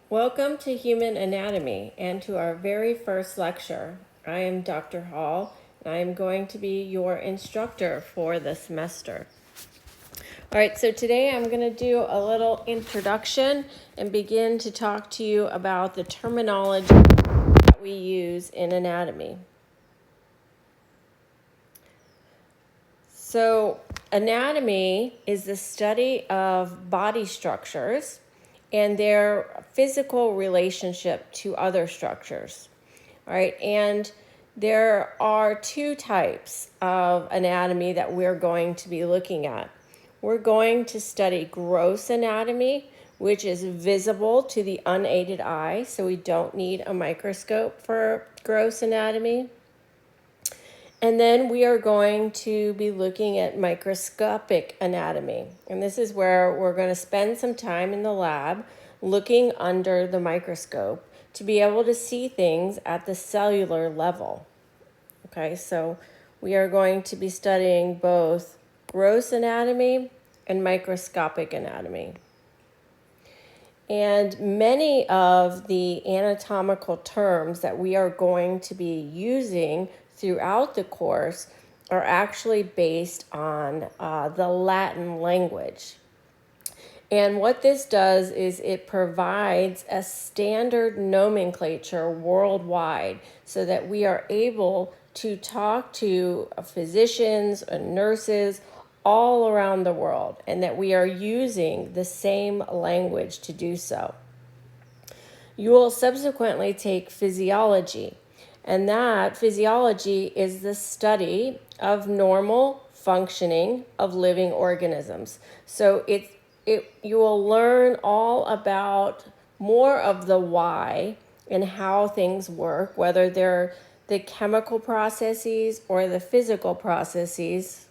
Welcome to Human Anatomy and to our very first lecture. I am Dr. Hall, and I am going to be your instructor for the semester. All right, so today I'm going to do a little introduction and begin to talk to you about the terminology that we use in anatomy. So, anatomy is the study of body structures and their physical relationship to other structures. All right, and there are two types of anatomy that we're going to be looking at. We're going to study gross anatomy, which is visible to the unaided eye, so we don't need a microscope for gross anatomy. And then we are going to be looking at microscopic anatomy. And this is where we're going to spend some time in the lab looking under the microscope to be able to see things at the cellular level. Okay, so we are going to be studying both gross anatomy and microscopic anatomy. And many of the anatomical terms that we are going to be using throughout the course are actually based on the Latin language. And what this does is it provides a standard nomenclature worldwide so that we are able to talk to physicians and nurses all around the world, and that we are using the same language to do so. You will subsequently take physiology, and that physiology is the study of normal functioning of living organisms. So you will learn all about more of the why and how things work, whether they're the chemical processes or the physical processes,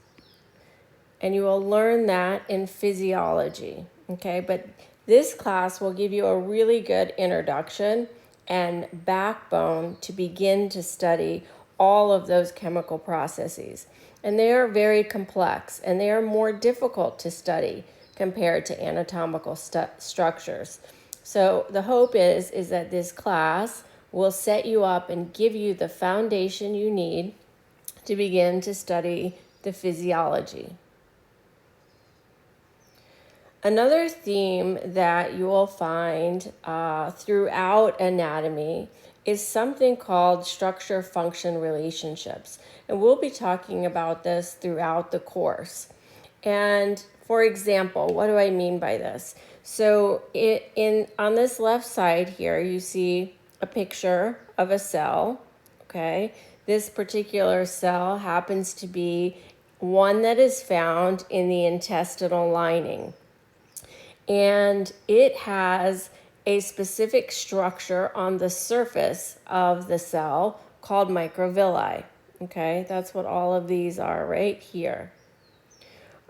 and you will learn that in physiology, okay? But this class will give you a really good introduction and backbone to begin to study all of those chemical processes. And they are very complex, and they are more difficult to study compared to anatomical structures. So the hope is that this class will set you up and give you the foundation you need to begin to study the physiology. Another theme that you will find throughout anatomy is something called structure-function relationships. And we'll be talking about this throughout the course. And for example, what do I mean by this? So on this left side here, you see a picture of a cell, okay? This particular cell happens to be one that is found in the intestinal lining. And it has a specific structure on the surface of the cell called microvilli. Okay, that's what all of these are right here.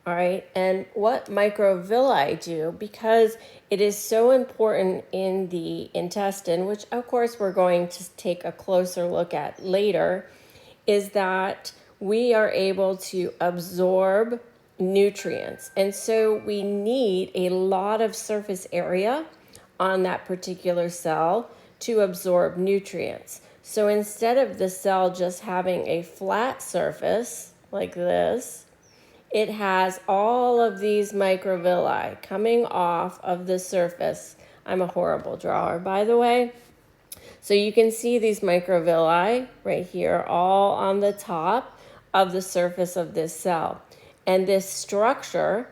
All right, and what microvilli do, because it is so important in the intestine, which of course we're going to take a closer look at later, is that we are able to absorb nutrients. And so we need a lot of surface area on that particular cell to absorb nutrients. So instead of the cell just having a flat surface like this, it has all of these microvilli coming off of the surface. I'm a horrible drawer, by the way. So you can see these microvilli right here, all on the top of the surface of this cell. And this structure,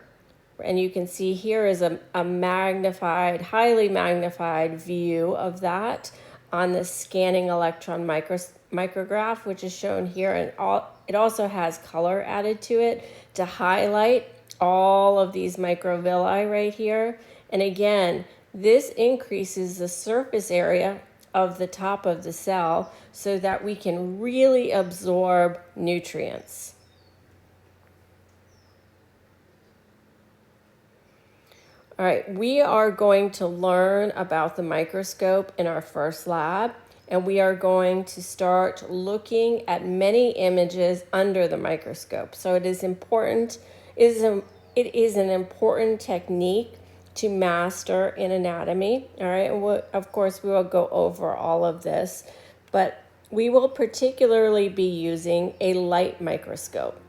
and you can see here is a magnified, highly magnified view of that on the scanning electron micrograph, which is shown here. And it also has color added to it to highlight all of these microvilli right here. And again, this increases the surface area of the top of the cell so that we can really absorb nutrients. All right, we are going to learn about the microscope in our first lab, and we are going to start looking at many images under the microscope. So it is important, it is an important technique to master in anatomy. All right, and of course we will go over all of this, but we will particularly be using a light microscope.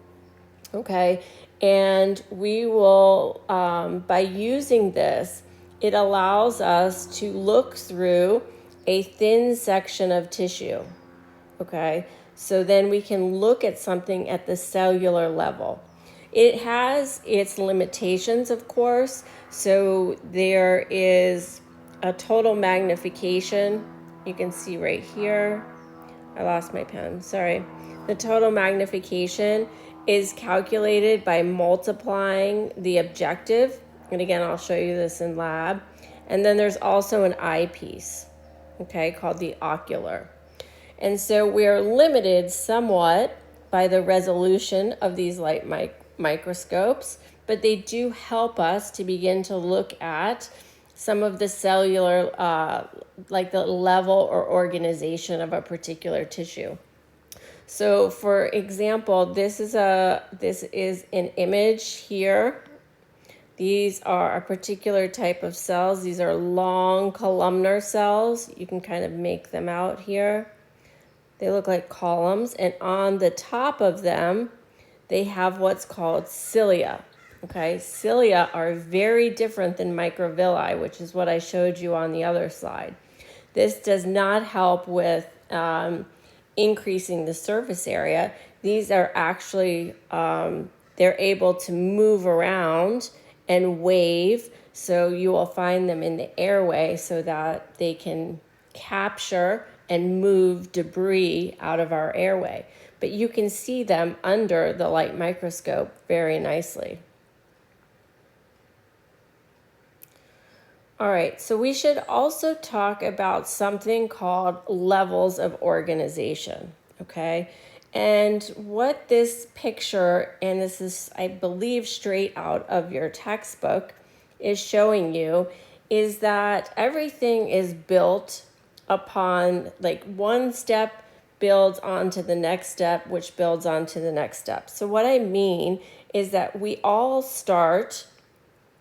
Okay, and we will, by using this, it allows us to look through a thin section of tissue. Okay, so then we can look at something at the cellular level. It has its limitations, of course. So there is a total magnification. You can see right here. I lost my pen, sorry. The total magnification is calculated by multiplying the objective. And again, I'll show you this in lab. And then there's also an eyepiece, okay, called the ocular. And so we're limited somewhat by the resolution of these light microscopes, but they do help us to begin to look at some of the cellular, like the level or organization of a particular tissue. So for example, this is an image here. These are a particular type of cells. These are long columnar cells. You can kind of make them out here. They look like columns, and on the top of them, they have what's called cilia. Okay, cilia are very different than microvilli, which is what I showed you on the other slide. This does not help with increasing the surface area. These are actually, they're able to move around and wave, so you will find them in the airway so that they can capture and move debris out of our airway. But you can see them under the light microscope very nicely. All right, so we should also talk about something called levels of organization, okay? And what this picture, and this is, I believe, straight out of your textbook, is showing you is that everything is built upon, like, one step builds onto the next step, which builds onto the next step. So what I mean is that we all start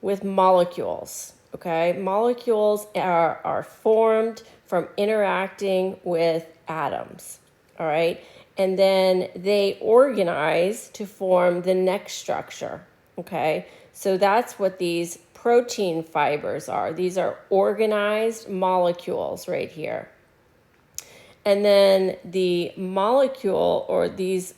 with molecules, okay? Molecules are formed from interacting with atoms, all right? And then they organize to form the next structure, okay? So that's what these protein fibers are. These are organized molecules right here. And then the molecule, or these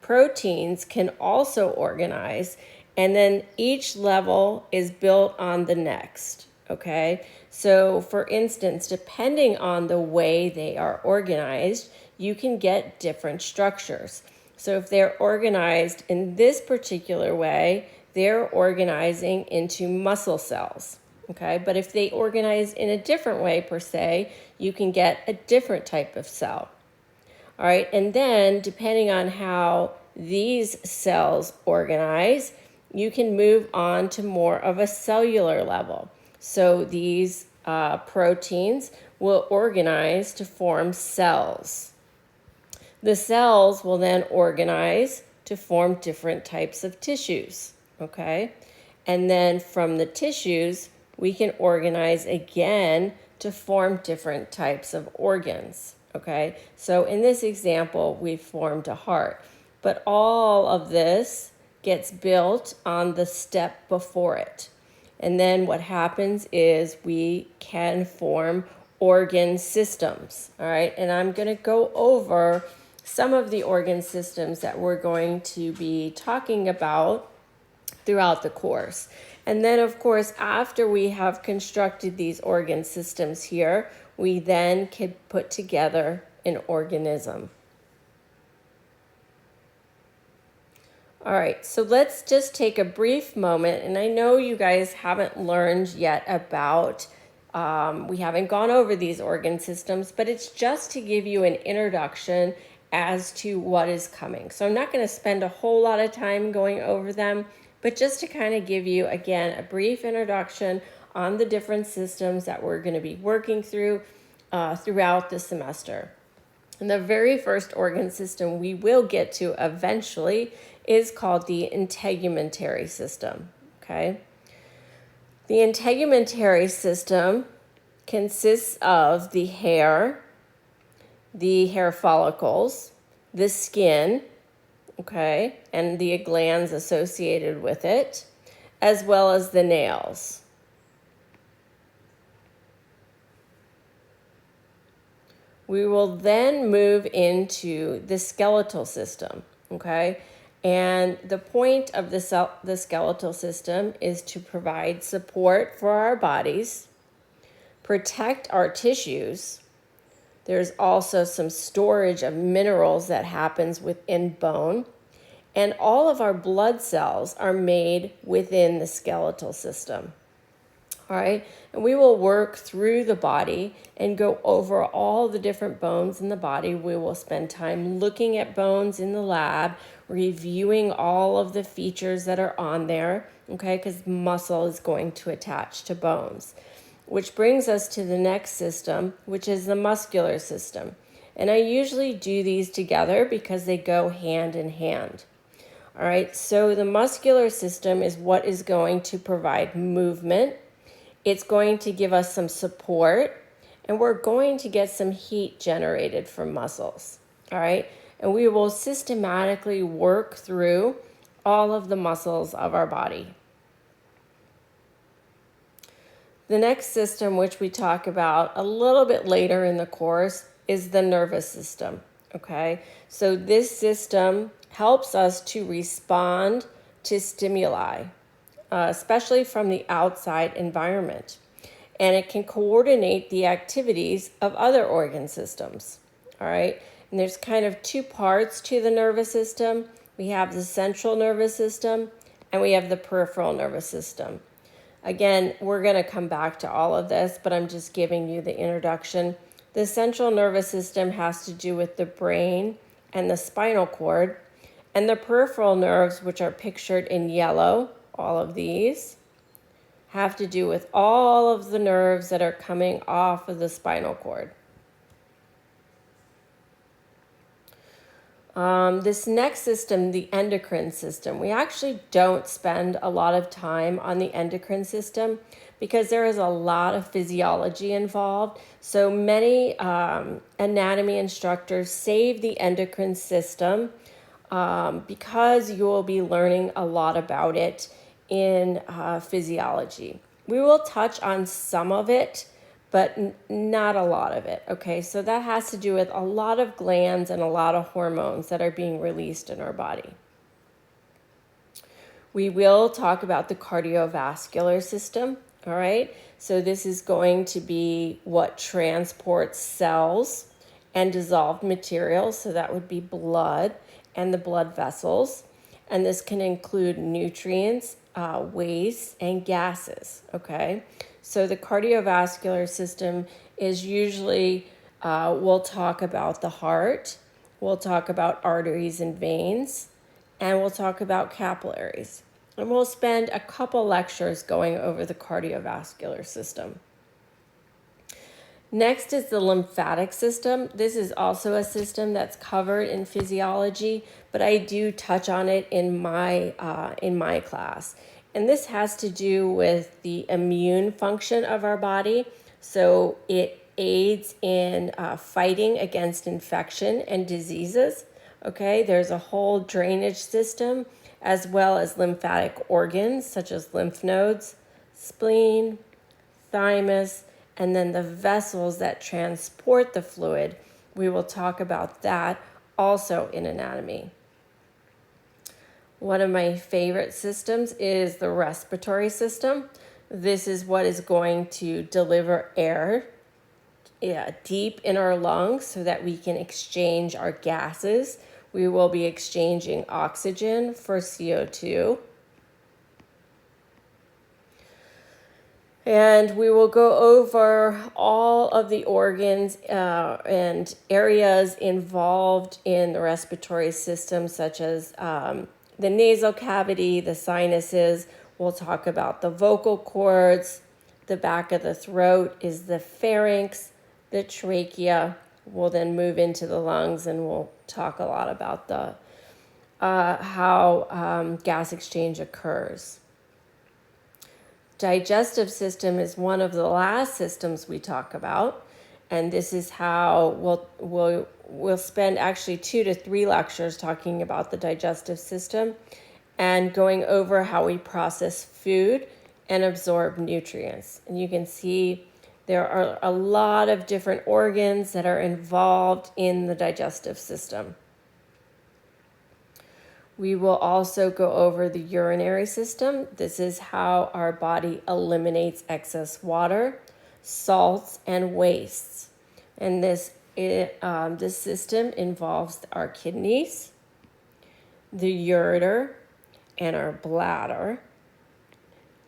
proteins, can also organize, and then each level is built on the next, okay? So for instance, depending on the way they are organized, you can get different structures. So if they're organized in this particular way, they're organizing into muscle cells, okay? But if they organize in a different way, per se, you can get a different type of cell, all right? And then depending on how these cells organize, you can move on to more of a cellular level. So these proteins will organize to form cells. The cells will then organize to form different types of tissues, okay? And then from the tissues, we can organize again to form different types of organs, okay? So in this example, we formed a heart, but all of this gets built on the step before it. And then what happens is we can form organ systems, all right? And I'm gonna go over some of the organ systems that we're going to be talking about throughout the course. And then, of course, after we have constructed these organ systems here, we then can put together an organism. All right, so let's just take a brief moment, and I know you guys haven't learned yet about, we haven't gone over these organ systems, but it's just to give you an introduction as to what is coming. So I'm not going to spend a whole lot of time going over them, but just to kind of give you, again, a brief introduction on the different systems that we're going to be working through throughout the semester. And the very first organ system we will get to eventually is called the integumentary system, okay? The integumentary system consists of the hair follicles, the skin, okay, and the glands associated with it, as well as the nails. We will then move into the skeletal system, okay? And the point of the skeletal system is to provide support for our bodies, protect our tissues. There's also some storage of minerals that happens within bone. And all of our blood cells are made within the skeletal system. All right, and we will work through the body and go over all the different bones in the body. We will spend time looking at bones in the lab, reviewing all of the features that are on there, okay, because muscle is going to attach to bones. Which brings us to the next system, which is the muscular system. And I usually do these together because they go hand in hand. All right, so the muscular system is what is going to provide movement. It's going to give us some support, and we're going to get some heat generated from muscles. All right, and we will systematically work through all of the muscles of our body. The next system, which we talk about a little bit later in the course, is the nervous system. Okay, so this system helps us to respond to stimuli, especially from the outside environment. And it can coordinate the activities of other organ systems. All right, and there's kind of two parts to the nervous system. We have the central nervous system and we have the peripheral nervous system. Again, we're going to come back to all of this, but I'm just giving you the introduction. The central nervous system has to do with the brain and the spinal cord, and the peripheral nerves, which are pictured in yellow, all of these, have to do with all of the nerves that are coming off of the spinal cord. This next system, the endocrine system, we actually don't spend a lot of time on the endocrine system because there is a lot of physiology involved. So many anatomy instructors save the endocrine system because you will be learning a lot about it in physiology. We will touch on some of it, but not a lot of it, okay? So that has to do with a lot of glands and a lot of hormones that are being released in our body. We will talk about the cardiovascular system, all right? So this is going to be what transports cells and dissolved materials, so that would be blood and the blood vessels. And this can include nutrients, waste, and gases, okay? So the cardiovascular system is usually, we'll talk about the heart, we'll talk about arteries and veins, and we'll talk about capillaries. And we'll spend a couple lectures going over the cardiovascular system. Next is the lymphatic system. This is also a system that's covered in physiology, but I do touch on it in my class. And this has to do with the immune function of our body. So it aids in fighting against infection and diseases. Okay, there's a whole drainage system as well as lymphatic organs such as lymph nodes, spleen, thymus, and then the vessels that transport the fluid. We will talk about that also in anatomy. One of my favorite systems is the respiratory system. This is what is going to deliver air deep in our lungs so that we can exchange our gases. We will be exchanging oxygen for CO2. And we will go over all of the organs and areas involved in the respiratory system, such as the nasal cavity, the sinuses. We'll talk about the vocal cords. The back of the throat is the pharynx, the trachea. We'll then move into the lungs, and we'll talk a lot about the how gas exchange occurs. digestive system is one of the last systems we talk about, and this is how we'll spend actually 2 to 3 lectures talking about the digestive system and going over how we process food and absorb nutrients. And you can see there are a lot of different organs that are involved in the digestive system. We will also go over the urinary system. This is how our body eliminates excess water, salts, and wastes. And this system involves our kidneys, the ureter, and our bladder,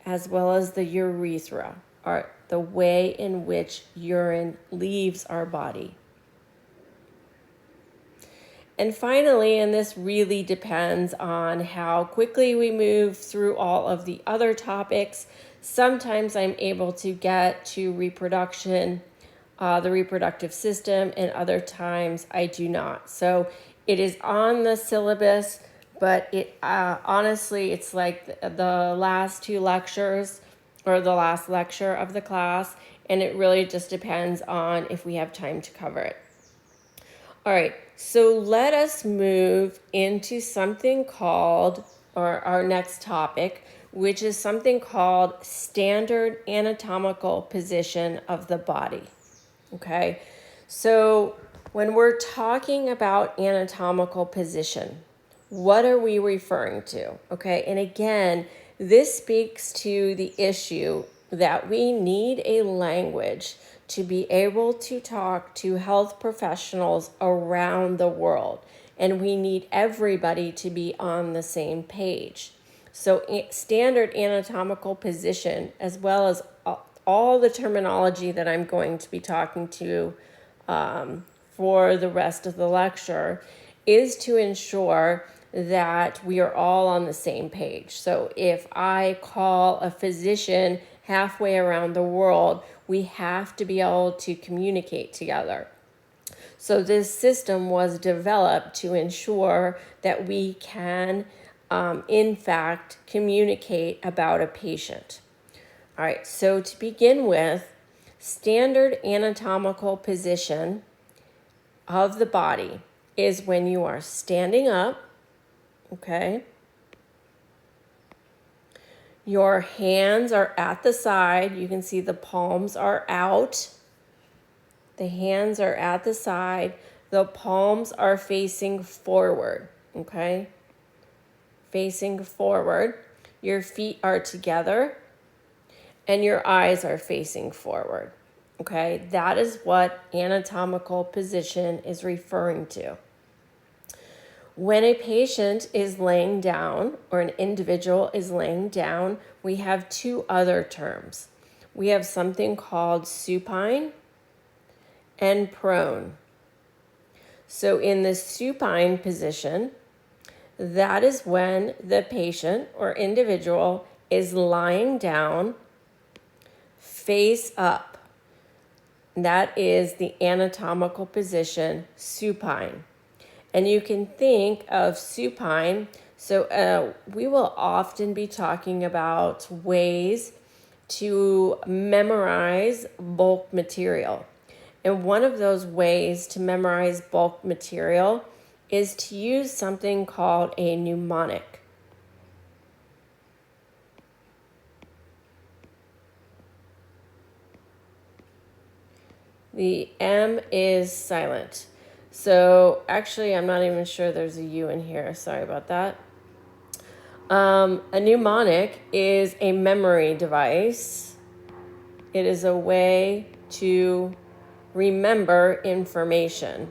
as well as the urethra, or the way in which urine leaves our body. And finally, and this really depends on how quickly we move through all of the other topics, sometimes I'm able to get to reproduction, the reproductive system, and other times I do not. So it is on the syllabus, but it honestly, it's like the last 2 lectures or the last lecture of the class, and it really just depends on if we have time to cover it. All right, so let us move into something called, or our next topic, which is something called standard anatomical position of the body. Okay, so when we're talking about anatomical position, what are we referring to? Okay, and again, this speaks to the issue that we need a language to be able to talk to health professionals around the world. And we need everybody to be on the same page. So standard anatomical position, as well as all the terminology that I'm going to be talking to for the rest of the lecture, is to ensure that we are all on the same page. So if I call a physician halfway around the world, we have to be able to communicate together. So this system was developed to ensure that we can, in fact, communicate about a patient. All right, so to begin with, standard anatomical position of the body is when you are standing up, okay? Your hands are at the side. You can see the palms are out. The hands are at the side. The palms are facing forward, okay? Facing forward. Your feet are together and your eyes are facing forward, okay? That is what anatomical position is referring to. When a patient is laying down or an individual is laying down, we have 2 other terms. We have something called supine and prone. So in the supine position, that is when the patient or individual is lying down face up. That is the anatomical position, supine. And you can think of supine, so we will often be talking about ways to memorize bulk material. And one of those ways to memorize bulk material is to use something called a mnemonic. The M is silent. So actually, I'm not even sure there's a U in here. Sorry about that. A mnemonic is a memory device. It is a way to remember information.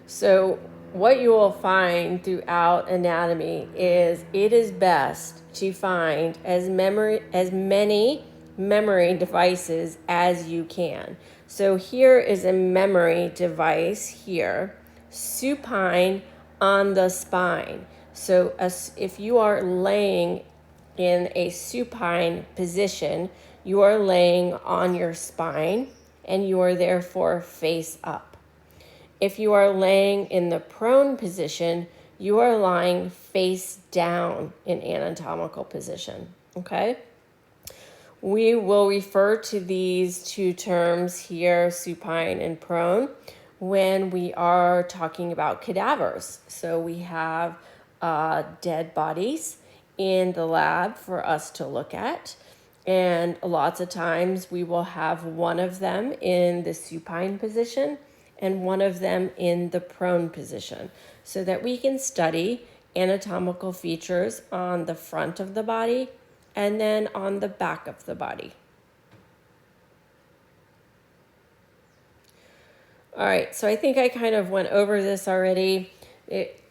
So what you will find throughout anatomy is it is best to find as many memory devices as you can. So here is a memory device here, supine on the spine. So if you are laying in a supine position, you are laying on your spine and you are therefore face up. If you are laying in the prone position, you are lying face down in anatomical position, okay? We will refer to these two terms here, supine and prone, when we are talking about cadavers. So we have dead bodies in the lab for us to look at. And lots of times we will have one of them in the supine position and one of them in the prone position so that we can study anatomical features on the front of the body and then on the back of the body. All right, so I think I kind of went over this already.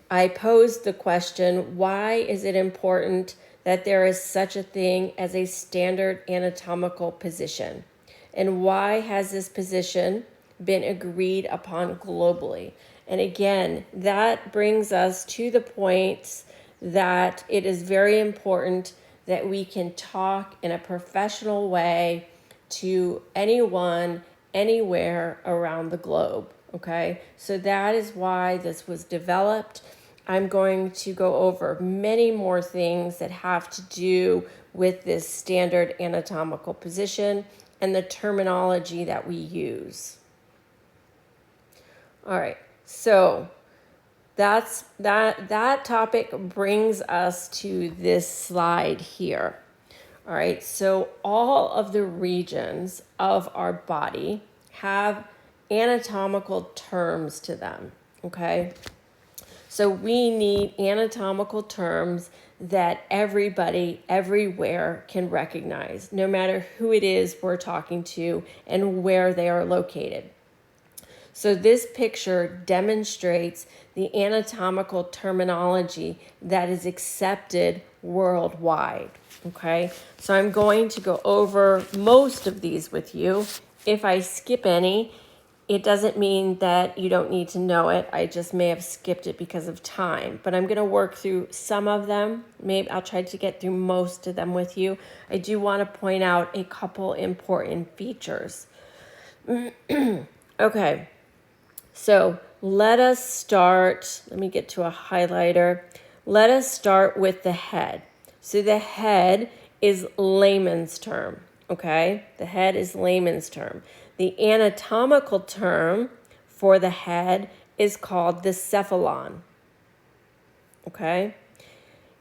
I posed the question, why is it important that there is such a thing as a standard anatomical position? And why has this position been agreed upon globally? And again, that brings us to the point that it is very important that we can talk in a professional way to anyone, anywhere around the globe, okay? So that is why this was developed. I'm going to go over many more things that have to do with this standard anatomical position and the terminology that we use. All right, so that topic brings us to this slide here. All right, so all of the regions of our body have anatomical terms to them, okay? So we need anatomical terms that everybody, everywhere can recognize, no matter who it is we're talking to and where they are located. So this picture demonstrates the anatomical terminology that is accepted worldwide, okay? So I'm going to go over most of these with you. If I skip any, it doesn't mean that you don't need to know it. I just may have skipped it because of time, but I'm going to work through some of them. Maybe I'll try to get through most of them with you. I do want to point out a couple important features. Okay. So let us start, let me get to a highlighter. Let us start with the head. So the head is layman's term, okay? The head is layman's term. The anatomical term for the head is called the cephalon, okay?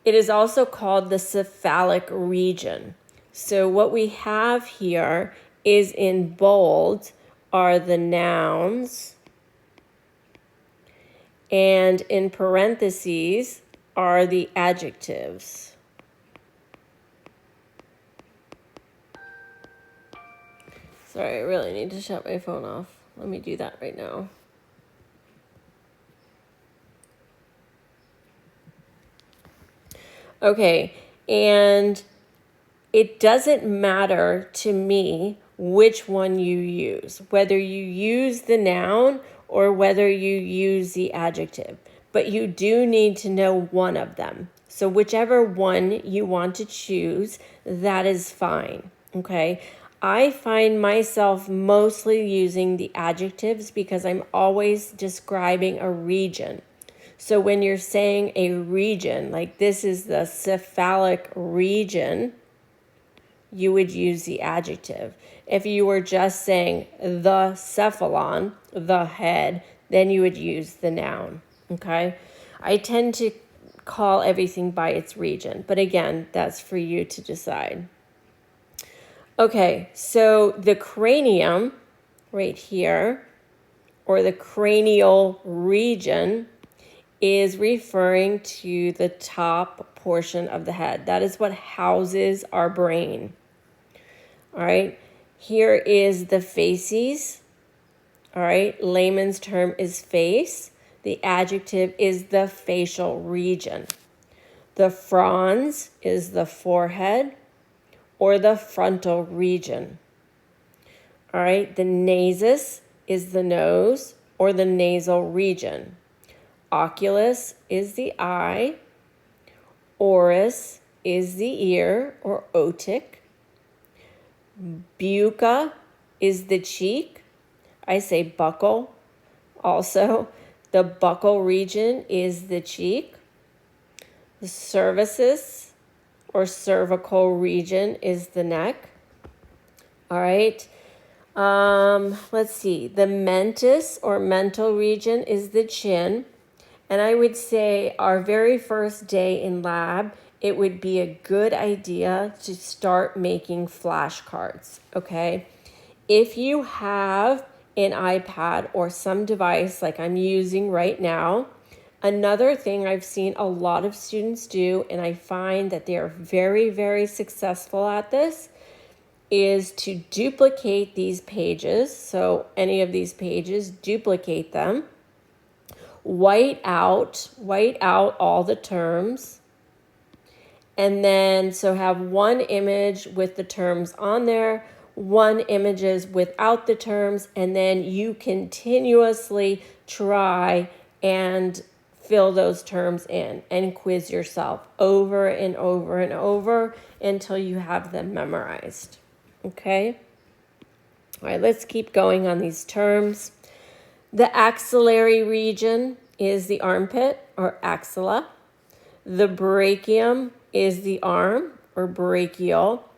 It is also called the cephalic region. So what we have here is in bold are the nouns, and in parentheses are the adjectives. Sorry, I really need to shut my phone off. Let me do that right now. Okay, and it doesn't matter to me which one you use, whether you use the noun or whether you use the adjective, but you do need to know one of them. So whichever one you want to choose, that is fine, okay? I find myself mostly using the adjectives because I'm always describing a region. So when you're saying a region, like this is the cephalic region, you would use the adjective. If you were just saying the cephalon, the head, then you would use the noun, okay? I tend to call everything by its region, but again, that's for you to decide. Okay, so the cranium right here, or the cranial region, is referring to the top portion of the head. That is what houses our brain. All right, here is the facies. All right, layman's term is face. The adjective is the facial region. The frons is the forehead or the frontal region. All right, the nasus is the nose or the nasal region. Oculus is the eye. Oris is the ear or otic. Bucca is the cheek. I say buccal also. The buccal region is the cheek. The cervicus or cervical region is the neck. All right. Let's see. The mentis or mental region is the chin. And I would say our very first day in lab, it would be a good idea to start making flashcards, okay? If you have an iPad or some device like I'm using right now, another thing I've seen a lot of students do, and I find that they are very, very successful at this, is to duplicate these pages. So any of these pages, duplicate them. White out all the terms, and then so have one image with the terms on there, one images without the terms, and then you continuously try and fill those terms in and quiz yourself over and over and over until you have them memorized. Okay? All right, let's keep going on these terms. The axillary region is the armpit or axilla. The brachium is the arm or brachial.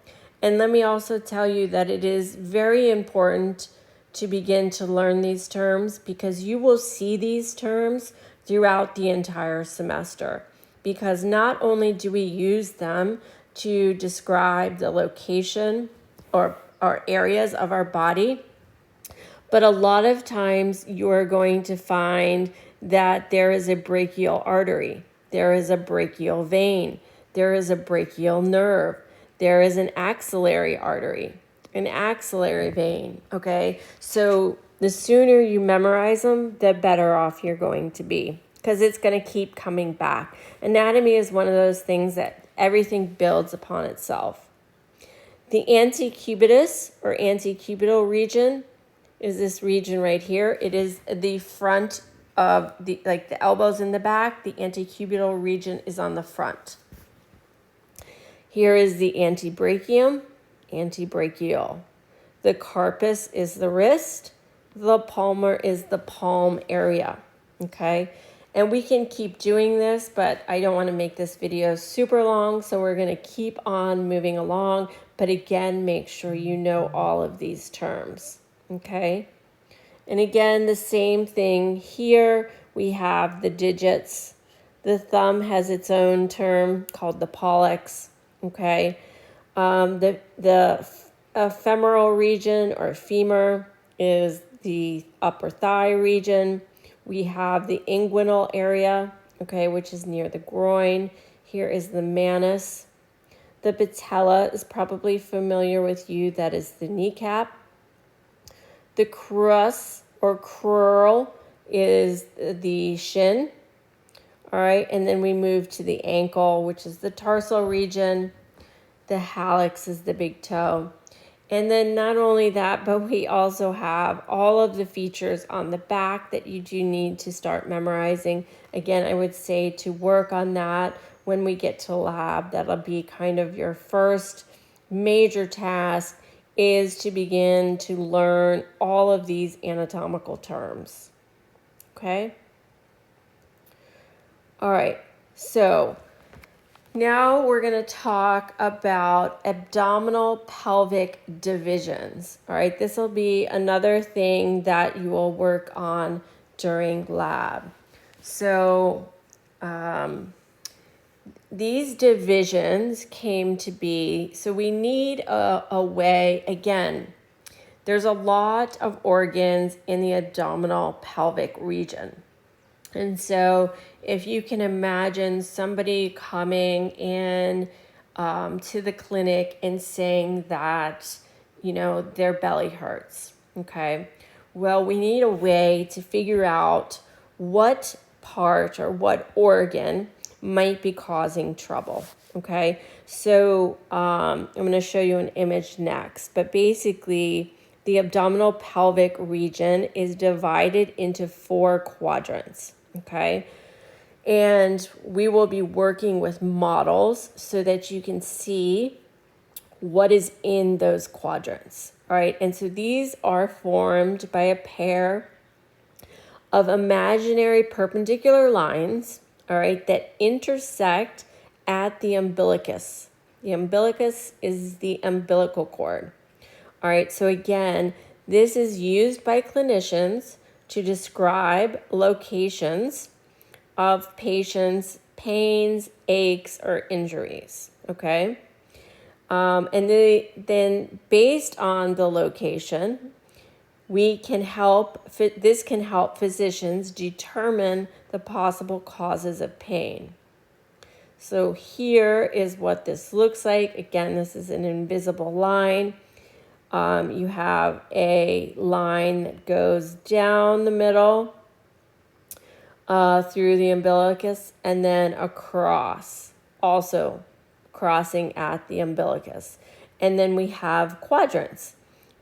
And let me also tell you that it is very important to begin to learn these terms because you will see these terms throughout the entire semester. Because not only do we use them to describe the location or areas of our body, but a lot of times you're going to find that there is a brachial artery, there is a brachial vein, there is a brachial nerve, there is an axillary artery, an axillary vein, okay? So the sooner you memorize them, the better off you're going to be because it's going to keep coming back. Anatomy is one of those things that everything builds upon itself. The antecubitus or antecubital region is this region right here. It is the front of the elbows in the back. The antecubital region is on the front. Here is the antebrachium, antebrachial. The carpus is the wrist. The palmar is the palm area, okay? And we can keep doing this, but I don't want to make this video super long, so we're going to keep on moving along. But again, make sure you know all of these terms. Okay, and again, the same thing here. We have the digits. The thumb has its own term called the pollex. Okay, the femoral region or femur is the upper thigh region. We have the inguinal area, okay, which is near the groin. Here is the manus. The patella is probably familiar with you. That is the kneecap. The crus or crural is the shin. All right, and then we move to the ankle, which is the tarsal region. The hallux is the big toe. And then not only that, but we also have all of the features on the back that you do need to start memorizing. Again, I would say to work on that when we get to lab. That'll be kind of your first major task, is to begin to learn all of these anatomical terms. Okay? All right, so now we're going to talk about abdominal pelvic divisions. All right, this will be another thing that you will work on during lab. So these divisions came to be, so we need a way, again, there's a lot of organs in the abdominal pelvic region. And so if you can imagine somebody coming in to the clinic and saying that, you know, their belly hurts, okay? Well, we need a way to figure out what part or what organ might be causing trouble, okay? So I'm going to show you an image next, but basically the abdominal pelvic region is divided into 4 quadrants, okay? And we will be working with models so that you can see what is in those quadrants, all right? And so these are formed by a pair of imaginary perpendicular lines, all right, that intersect at the umbilicus. The umbilicus is the umbilical cord. All right, so again, this is used by clinicians to describe locations of patients' pains, aches, or injuries, okay? Then based on the location, this can help physicians determine the possible causes of pain. So here is what this looks like. Again, this is an invisible line. You have a line that goes down the middle through the umbilicus and then across, also crossing at the umbilicus. And then we have quadrants,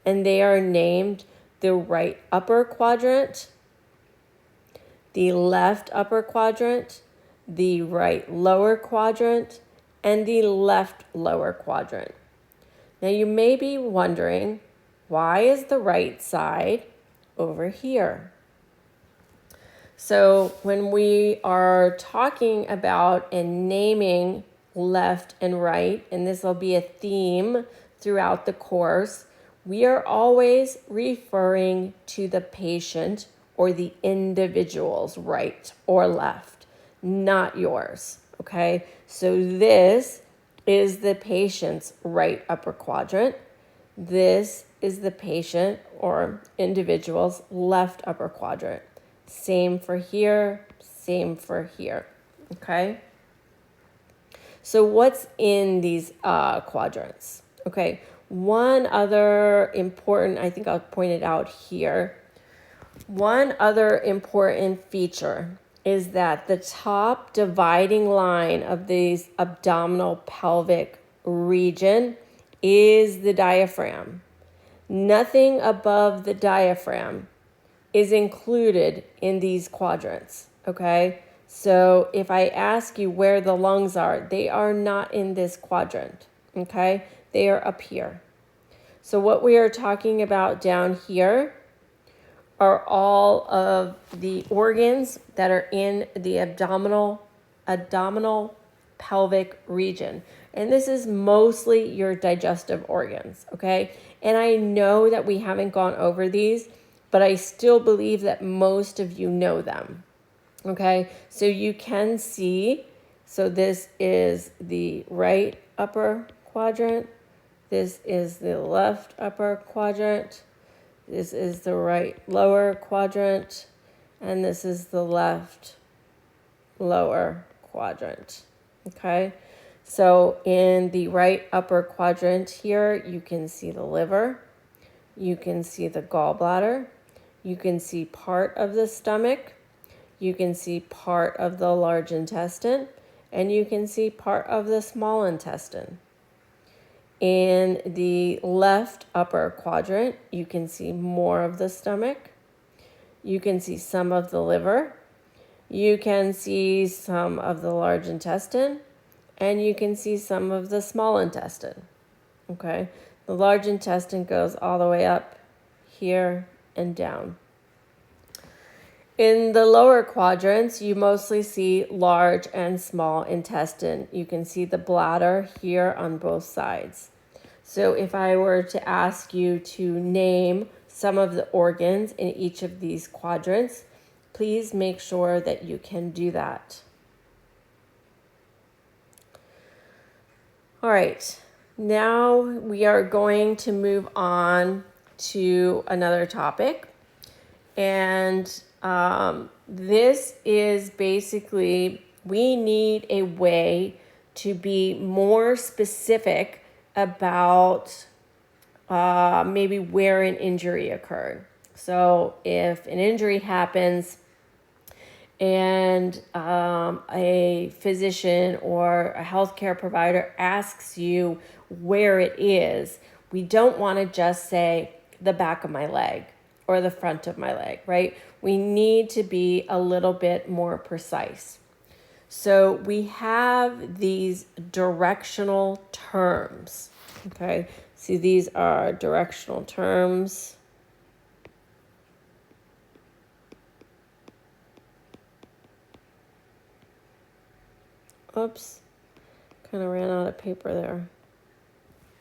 and they are named the right upper quadrant, the left upper quadrant, the right lower quadrant, and the left lower quadrant. Now you may be wondering, why is the right side over here? So when we are talking about and naming left and right, and this will be a theme throughout the course, we are always referring to the patient or the individual's right or left, not yours, okay? So this is the patient's right upper quadrant. This is the patient or individual's left upper quadrant. Same for here, same for here, okay? So what's in these quadrants? Okay, one other important, I think I'll point it out here. One other important feature is that the top dividing line of this abdominal pelvic region is the diaphragm. Nothing above the diaphragm is included in these quadrants, okay? So if I ask you where the lungs are, they are not in this quadrant, okay? They are up here. So what we are talking about down here are all of the organs that are in the abdominal pelvic region. And this is mostly your digestive organs, okay? And I know that we haven't gone over these, but I still believe that most of you know them, okay? So you can see, so this is the right upper quadrant, this is the left upper quadrant, this is the right lower quadrant, and this is the left lower quadrant, okay? So in the right upper quadrant here, you can see the liver, you can see the gallbladder, you can see part of the stomach, you can see part of the large intestine, and you can see part of the small intestine. In the left upper quadrant, you can see more of the stomach, you can see some of the liver, you can see some of the large intestine, and you can see some of the small intestine, okay? The large intestine goes all the way up here and down. In the lower quadrants, you mostly see large and small intestine. You can see the bladder here on both sides. So if I were to ask you to name some of the organs in each of these quadrants, please make sure that you can do that. All right, now we are going to move on to another topic. And this is basically, we need a way to be more specific about maybe where an injury occurred. So if an injury happens and a physician or a healthcare provider asks you where it is, we don't want to just say the back of my leg or the front of my leg, right? We need to be a little bit more precise. So we have these directional terms, okay? So these are directional terms. Oops, kind of ran out of paper there.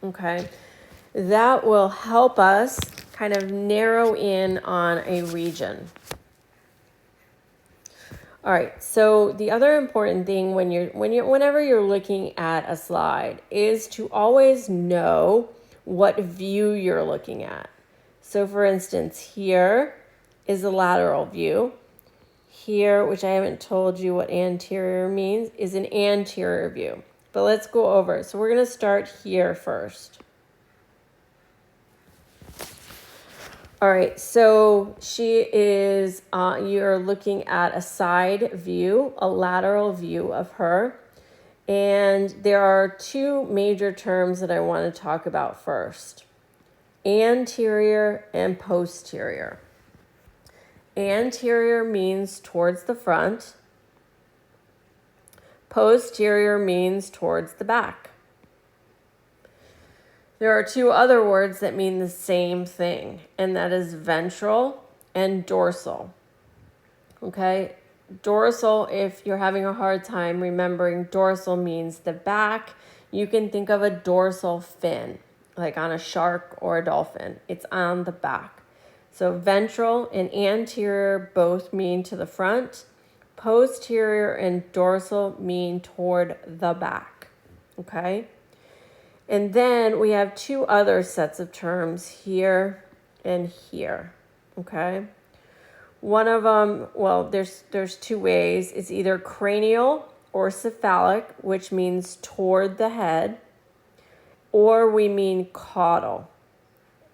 Okay, that will help us kind of narrow in on a region. All right, so the other important thing whenever you're looking at a slide is to always know what view you're looking at. So for instance, here is the lateral view. Here, which I haven't told you what anterior means, is an anterior view. But let's go over it. So we're going to start here first. All right, so you're looking at a side view, a lateral view of her. And there are two major terms that I want to talk about first: anterior and posterior. Anterior means towards the front. Posterior means towards the back. There are two other words that mean the same thing, and that is ventral and dorsal. Okay? Dorsal, if you're having a hard time remembering, dorsal means the back. You can think of a dorsal fin, like on a shark or a dolphin. It's on the back. So ventral and anterior both mean to the front. Posterior and dorsal mean toward the back. Okay? And then we have two other sets of terms, here and here. Okay? One of them, well, there's two ways. It's either cranial or cephalic, which means toward the head, or we mean caudal.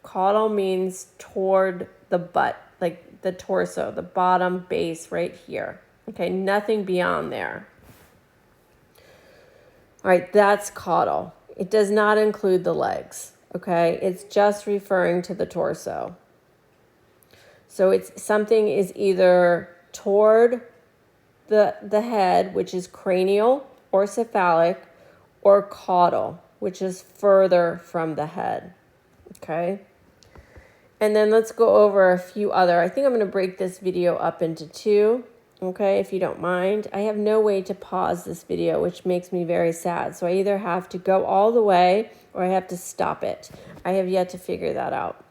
Caudal means toward the butt, like the torso, the bottom base right here. Okay, nothing beyond there. All right, that's caudal. It does not include the legs, okay? It's just referring to the torso. So something is either toward the head, which is cranial or cephalic, or caudal, which is further from the head, okay? And then let's go over a few other. I think I'm going to break this video up into two, okay, if you don't mind. I have no way to pause this video, which makes me very sad. So I either have to go all the way or I have to stop it. I have yet to figure that out.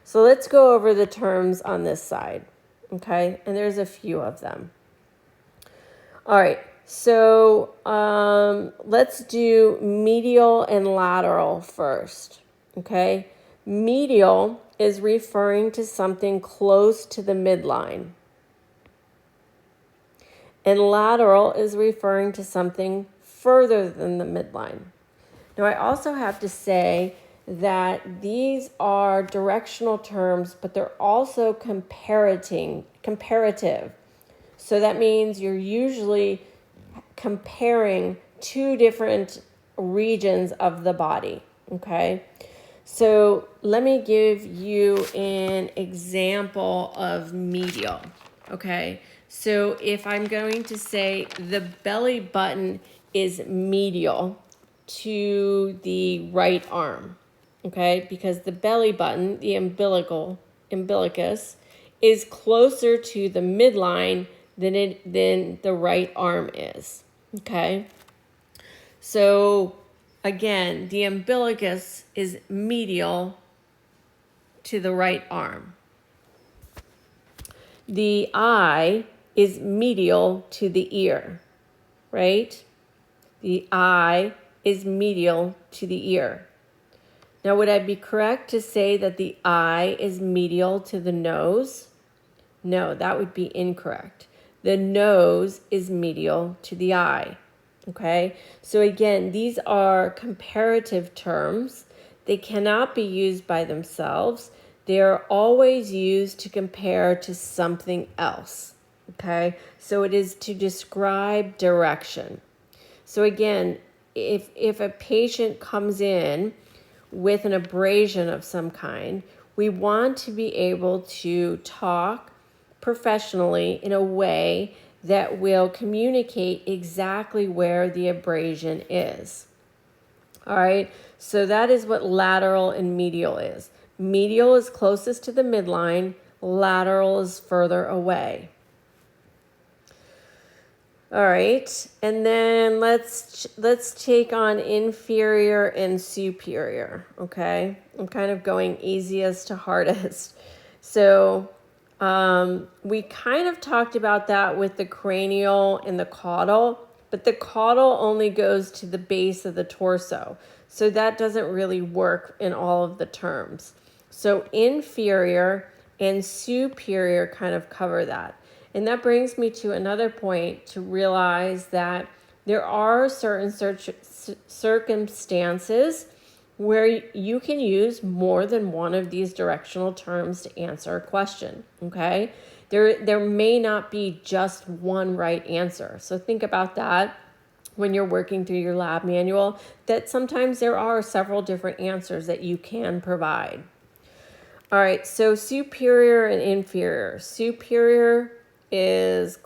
So let's go over the terms on this side, okay? And there's a few of them. All right, so let's do medial and lateral first, okay? Medial is referring to something close to the midline. And lateral is referring to something further than the midline. Now, I also have to say that these are directional terms, but they're also comparative. So that means you're usually comparing two different regions of the body, okay? So let me give you an example of medial, okay? So if I'm going to say the belly button is medial to the right arm, okay? Because the belly button, the umbilicus, is closer to the midline than the right arm is, okay? So again, the umbilicus is medial to the right arm. The eye is medial to the ear, right? The eye is medial to the ear. Now, would I be correct to say that the eye is medial to the nose? No, that would be incorrect. The nose is medial to the eye, okay? So again, these are comparative terms. They cannot be used by themselves. They are always used to compare to something else, okay? So it is to describe direction. So again, if a patient comes in with an abrasion of some kind, we want to be able to talk professionally in a way that will communicate exactly where the abrasion is. All right, so that is what lateral and medial is. Medial is closest to the midline, lateral is further away. All right, and then let's take on inferior and superior. Okay, I'm kind of going easiest to hardest. So we kind of talked about that with the cranial and the caudal, but the caudal only goes to the base of the torso, so that doesn't really work in all of the terms. So inferior and superior kind of cover that. And that brings me to another point to realize that there are certain circumstances where you can use more than one of these directional terms to answer a question, okay? There may not be just one right answer. So think about that when you're working through your lab manual, that sometimes there are several different answers that you can provide. All right, so superior and inferior. Superior is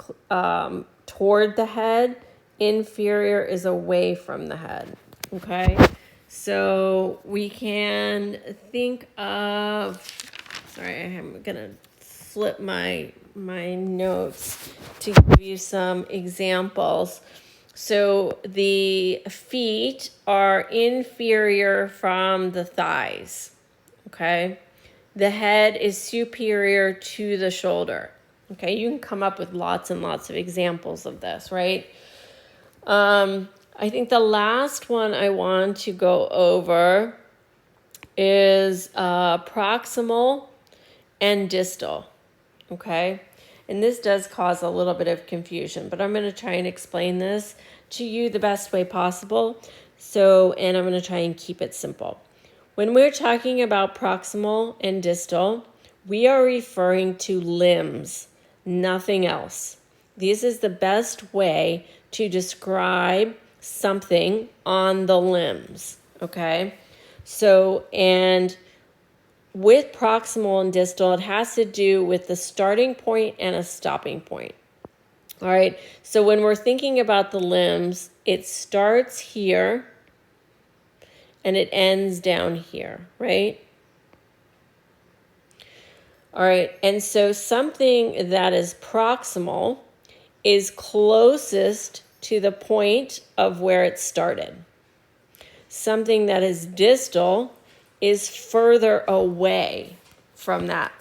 toward the head, inferior is away from the head, okay? So we can think of, sorry, I'm gonna flip my notes to give you some examples. So the feet are inferior from the thighs, okay? The head is superior to the shoulder. Okay, you can come up with lots and lots of examples of this, right? I think the last one I want to go over is proximal and distal, okay? And this does cause a little bit of confusion, but I'm going to try and explain this to you the best way possible. And I'm going to try and keep it simple. When we're talking about proximal and distal, we are referring to limbs, nothing else. This is the best way to describe something on the limbs, okay? So, and with proximal and distal, it has to do with the starting point and a stopping point. All right, so when we're thinking about the limbs, it starts here and it ends down here, right? All right, and so something that is proximal is closest to the point of where it started. Something that is distal is further away from that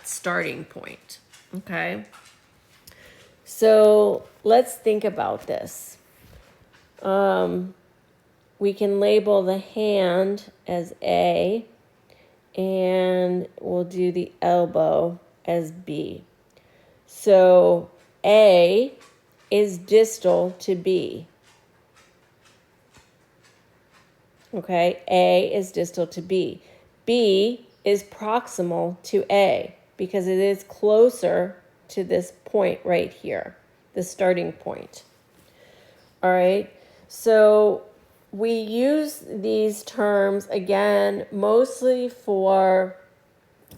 starting point, okay? So let's think about this. We can label the hand as A, and we'll do the elbow as B. So A is distal to B. Okay, A is distal to B. B is proximal to A because it is closer to this point right here, the starting point. All right, so we use these terms, again, mostly for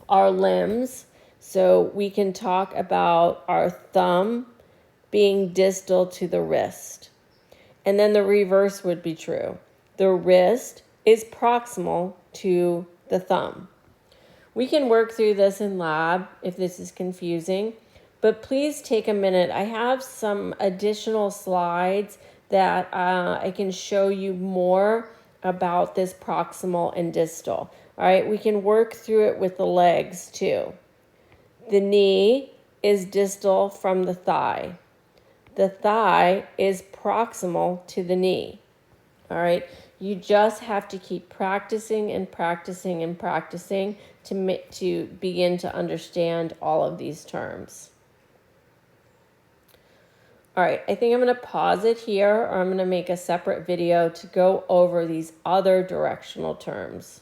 our limbs. So we can talk about our thumb being distal to the wrist. And then the reverse would be true. The wrist is proximal to the thumb. We can work through this in lab if this is confusing, but please take a minute. I have some additional slides that I can show you more about this proximal and distal. All right, we can work through it with the legs too. The knee is distal from the thigh. The thigh is proximal to the knee. All right, you just have to keep practicing and practicing and practicing to begin to understand all of these terms. All right, I think I'm going to pause it here, or I'm going to make a separate video to go over these other directional terms.